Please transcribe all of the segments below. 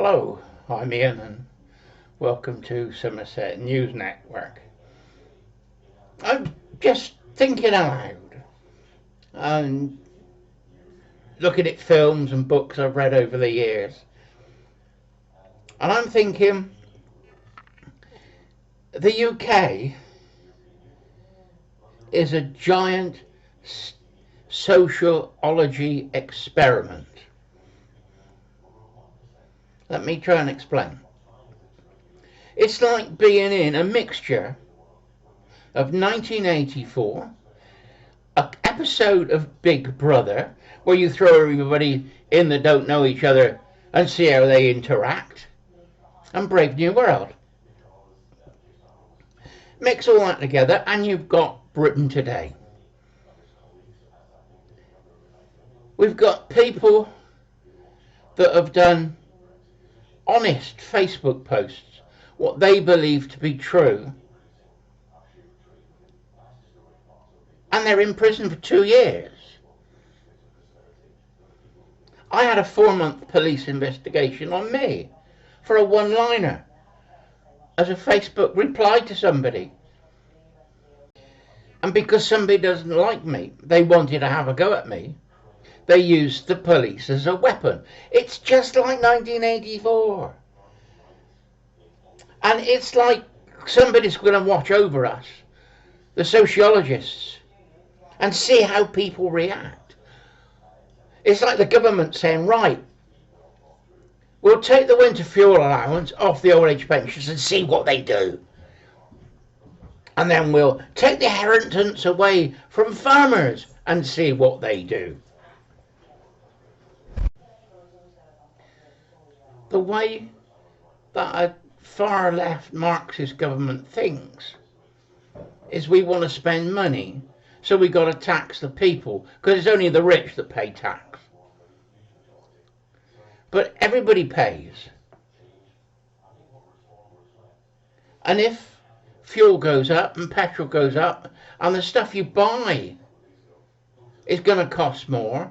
Hello, I'm Ian and welcome to Somerset News Network. I'm just thinking aloud and looking at films and books I've read over the years. And I'm thinking the UK is a giant sociology experiment. Let me try and explain. It's like being in a mixture of 1984, an episode of Big Brother, where you throw everybody in that don't know each other and see how they interact, and Brave New World. Mix all that together and you've got Britain today. We've got people that have done honest Facebook posts, what they believe to be true, and they're in prison for 2 years. I had a 4-month police investigation on me for a one-liner as a Facebook reply to somebody. And because somebody doesn't like me, they wanted to have a go at me, they used the police as a weapon. It's just like 1984. And it's like somebody's going to watch over us, the sociologists, and see how people react. It's like the government saying, right, we'll take the winter fuel allowance off the old age pensions and see what they do. And then we'll take the inheritance away from farmers and see what they do. The way that a far left Marxist government thinks is we want to spend money, so we got to tax the people, because it's only the rich that pay tax. But everybody pays. And if fuel goes up and petrol goes up and the stuff you buy is going to cost more,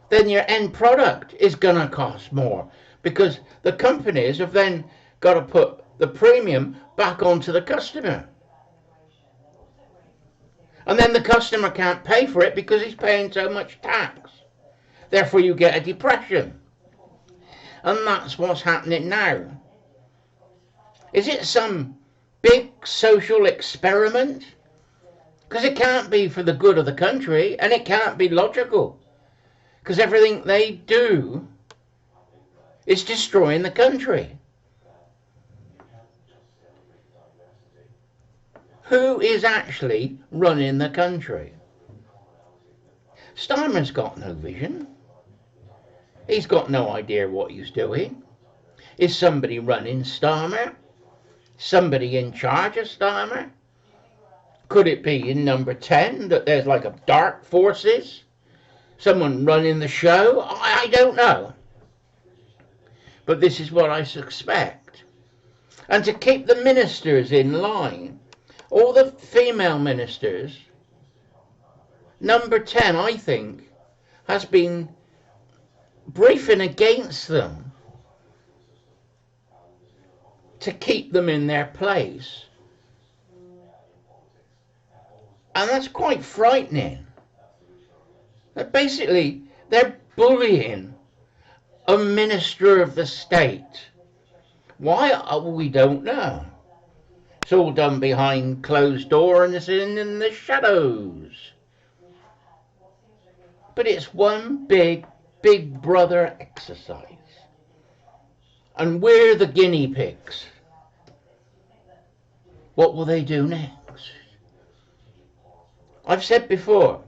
then your end product is going to cost more, because the companies have then got to put the premium back onto the customer. And then the customer can't pay for it because he's paying so much tax. Therefore you get a depression. And that's what's happening now. Is it some big social experiment? Because it can't be for the good of the country, and it can't be logical. Because everything they do is destroying the country. Who is actually running the country? Starmer's got no vision. He's got no idea what he's doing. Is somebody running Starmer? Somebody in charge of Starmer? Could it be in number 10 that there's like a dark forces? Someone running the show? I don't know. But this is what I suspect. And to keep the ministers in line, all the female ministers, number 10, I think, has been briefing against them to keep them in their place. And that's quite frightening. That basically, they're bullying a minister of the state. Why? We don't know. It's all done behind closed doors and it's in the shadows. But it's one big brother exercise. And we're the guinea pigs. What will they do next? I've said before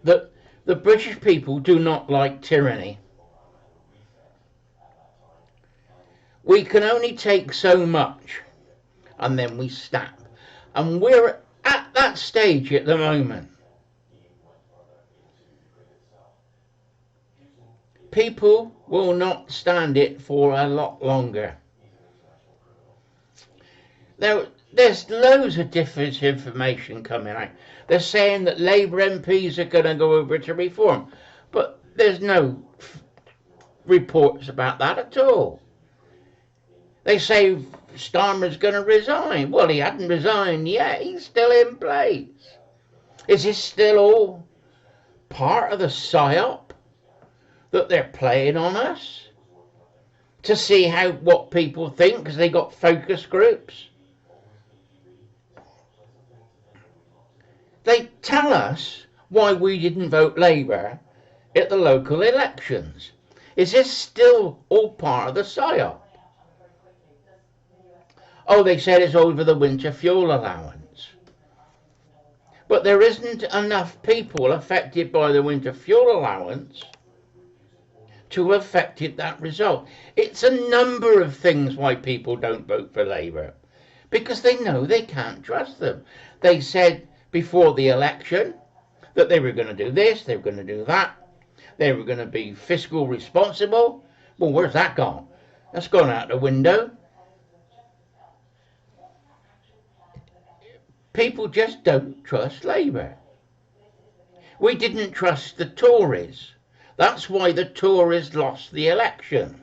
that the British people do not like tyranny. We can only take so much and then we snap. And we're at that stage at the moment. People will not stand it for a lot longer. There's loads of different information coming out. They're saying that Labour MPs are going to go over to reform. But there's no reports about that at all. They say Starmer's going to resign. Well, he hadn't resigned yet. He's still in place. Is this still all part of the psyop that they're playing on us to see what people think because they got focus groups? They tell us why we didn't vote Labour at the local elections. Is this still all part of the psyop? Oh, they said it's over the winter fuel allowance. But there isn't enough people affected by the winter fuel allowance to have affected that result. It's a number of things why people don't vote for Labour. Because they know they can't trust them. They said before the election that they were going to do this, they were going to do that. They were going to be fiscal responsible. Well, where's that gone? That's gone out the window. People just don't trust Labour. We didn't trust the Tories. That's why the Tories lost the election.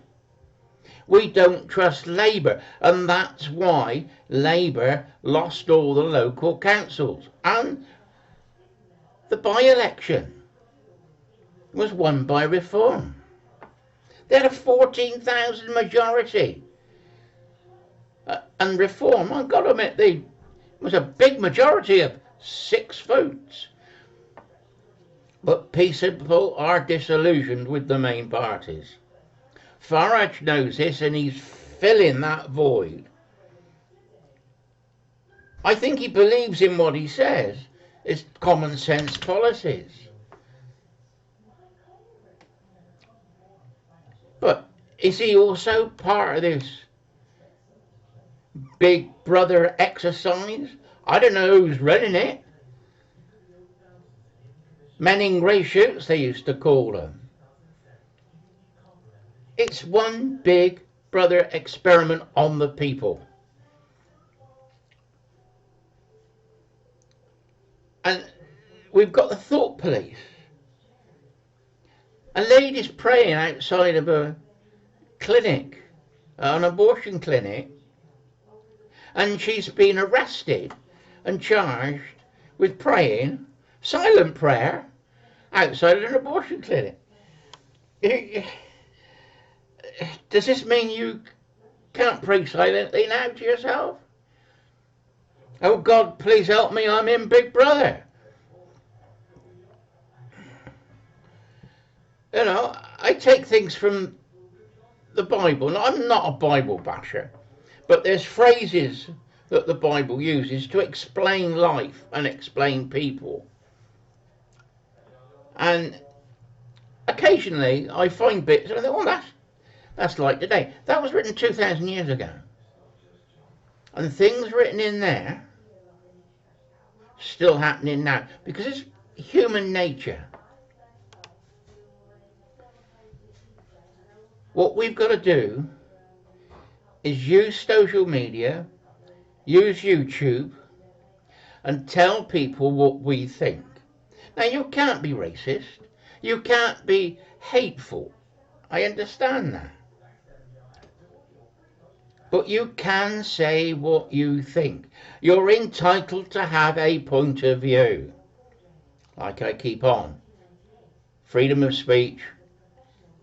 We don't trust Labour, and that's why Labour lost all the local councils. And the by-election was won by Reform. They had a 14,000 majority. And Reform, I've got to admit, it was a big majority of 6 votes. But people are disillusioned with the main parties. Farage knows this and he's filling that void. I think he believes in what he says. It's common sense policies. But is he also part of this Big Brother exercise? I don't know who's running it. Men in grey suits, they used to call them. It's one Big Brother experiment on the people. And we've got the thought police. A lady's praying outside of a clinic, an abortion clinic, and she's been arrested and charged with praying, silent prayer, outside of an abortion clinic. Does this mean you can't pray silently now to yourself? Oh God, please help me, I'm in Big Brother. You know, I take things from the Bible. Now, I'm not a Bible basher, but there's phrases that the Bible uses to explain life and explain people. And occasionally I find bits and I think, oh, that's like today. That was written 2,000 years ago. And things written in there still happening now because it's human nature. What we've got to do is use social media, use YouTube, and tell people what we think. Now, you can't be racist. You can't be hateful. I understand that. But you can say what you think. You're entitled to have a point of view. Like I keep on. Freedom of speech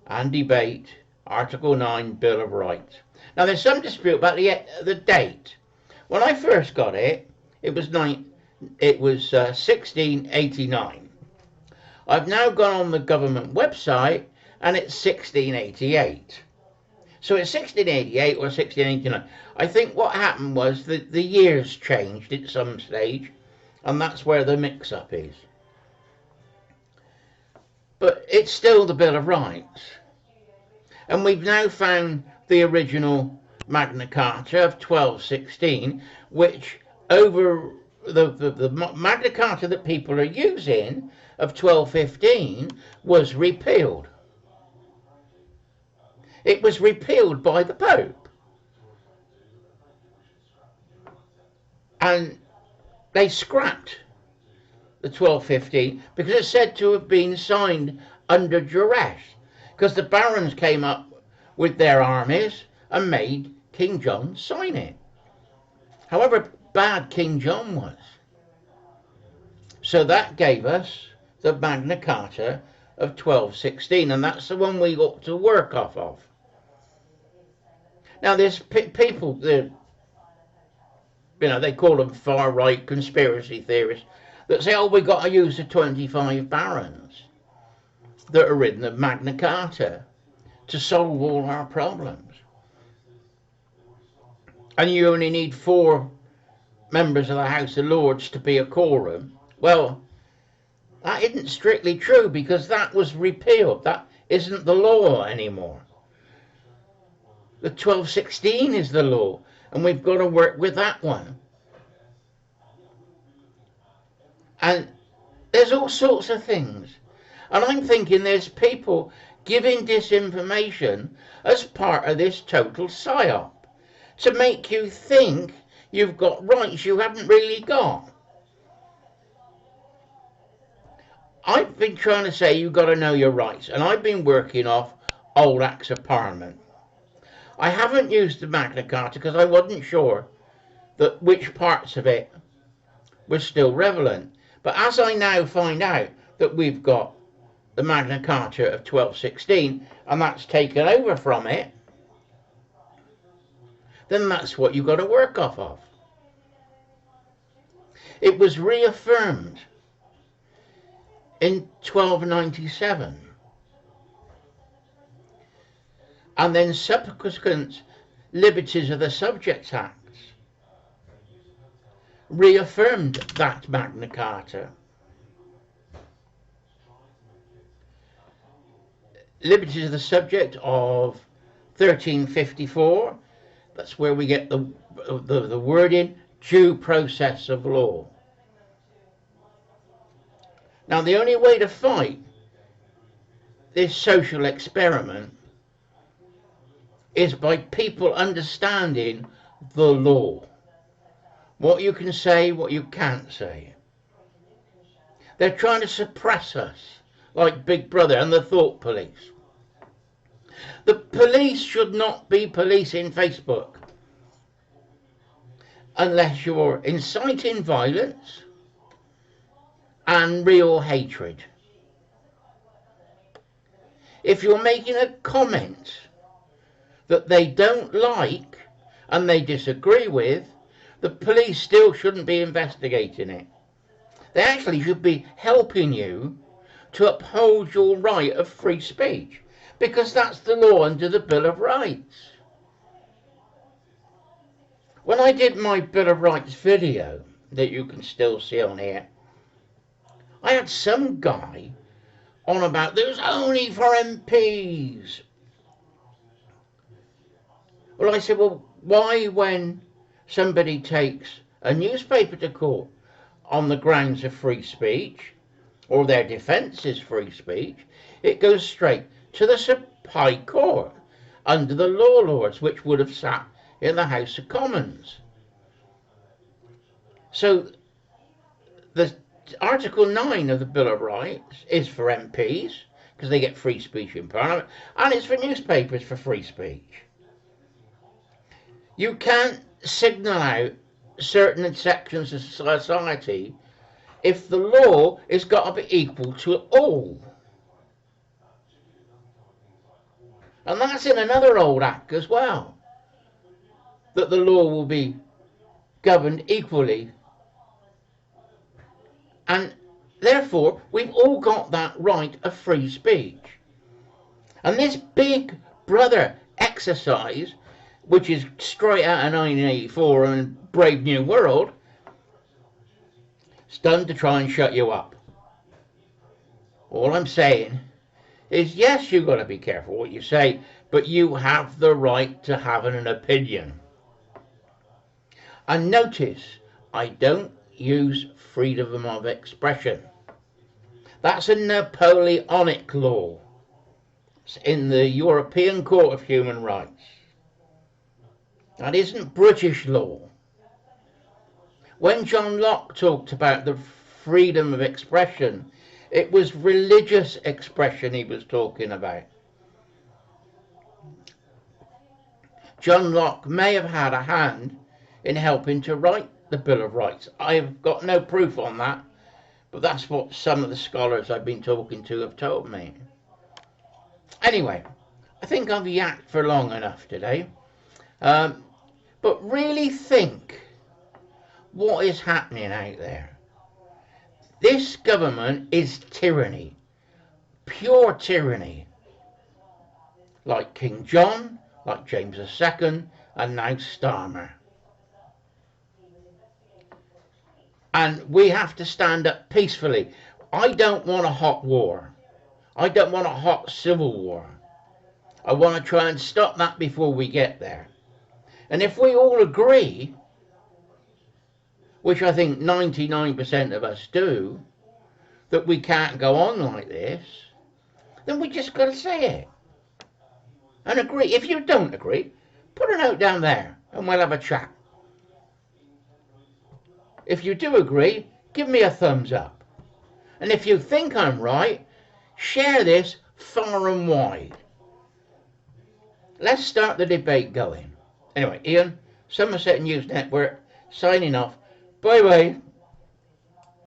and debate. Article 9, Bill of Rights. Now, there's some dispute about the date. When I first got it, it was 1689. I've now gone on the government website, and it's 1688. So it's 1688 or 1689. I think what happened was that the years changed at some stage, and that's where the mix-up is. But it's still the Bill of Rights. And we've now found the original Magna Carta of 1216, which over the Magna Carta that people are using of 1215 was repealed. It was repealed by the Pope. And they scrapped the 1215 because it's said to have been signed under duress. because the barons came up with their armies and made King John sign it. However bad King John was. So that gave us the Magna Carta of 1216, and that's the one we ought to work off of. Now there's people that, they call them far-right conspiracy theorists, that say, we got to use the 25 barons that are in the Magna Carta to solve all our problems. And you only need 4 members of the House of Lords to be a quorum. Well, that isn't strictly true, because that was repealed. That isn't the law anymore. The 1216 is the law, and we've got to work with that one. And there's all sorts of things. And I'm thinking there's people giving disinformation as part of this total psyop to make you think you've got rights you haven't really got. I've been trying to say you've got to know your rights, and I've been working off old Acts of Parliament. I haven't used the Magna Carta because I wasn't sure that which parts of it were still relevant. But as I now find out that we've got the Magna Carta of 1216 and that's taken over from it, then that's what you've got to work off of. It was reaffirmed in 1297, and then subsequent Liberties of the Subject Acts reaffirmed that Magna Carta. Liberties of the Subject of 1354, that's where we get the wording, due process of law. Now the only way to fight this social experiment is by people understanding the law. What you can say, what you can't say. They're trying to suppress us like Big Brother and the thought police. The police should not be policing Facebook unless you're inciting violence and real hatred. If you're making a comment that they don't like and they disagree with, the police still shouldn't be investigating it. They actually should be helping you to uphold your right of free speech, because that's the law under the Bill of Rights. When I did my Bill of Rights video that you can still see on here, I had some guy on about that it was only for MPs. Well, I said, well, why, when somebody takes a newspaper to court on the grounds of free speech, or their defence is free speech, it goes straight to the High Court under the Law Lords, which would have sat in the House of Commons. So the Article 9 of the Bill of Rights is for MPs, because they get free speech in Parliament, and it's for newspapers for free speech. You can't signal out certain sections of society if the law has got to be equal to all. And that's in another old act as well, that the law will be governed equally. And therefore, we've all got that right of free speech. And this Big Brother exercise, which is straight out of 1984 and Brave New World, it's done to try and shut you up. All I'm saying is, yes, you've got to be careful what you say, but you have the right to have an opinion. And notice, I don't use freedom of expression. That's a Napoleonic law. It's in the European Court of Human Rights. That isn't British law. When John Locke talked about the freedom of expression, it was religious expression he was talking about. John Locke may have had a hand in helping to write the Bill of Rights. I've got no proof on that, but that's what some of the scholars I've been talking to have told me. Anyway, I think I've yacked for long enough today. But really think what is happening out there. This government is tyranny, pure tyranny, like King John, like James II, and now Starmer. And we have to stand up peacefully. I don't want a hot war. I don't want a hot civil war. I want to try and stop that before we get there. And if we all agree, which I think 99% of us do, that we can't go on like this, then we just got to say it and agree. If you don't agree, put a note down there and we'll have a chat. If you do agree, give me a thumbs up. And if you think I'm right, share this far and wide. Let's start the debate going. Anyway, Ian, Somerset News Network, signing off. Bye-bye.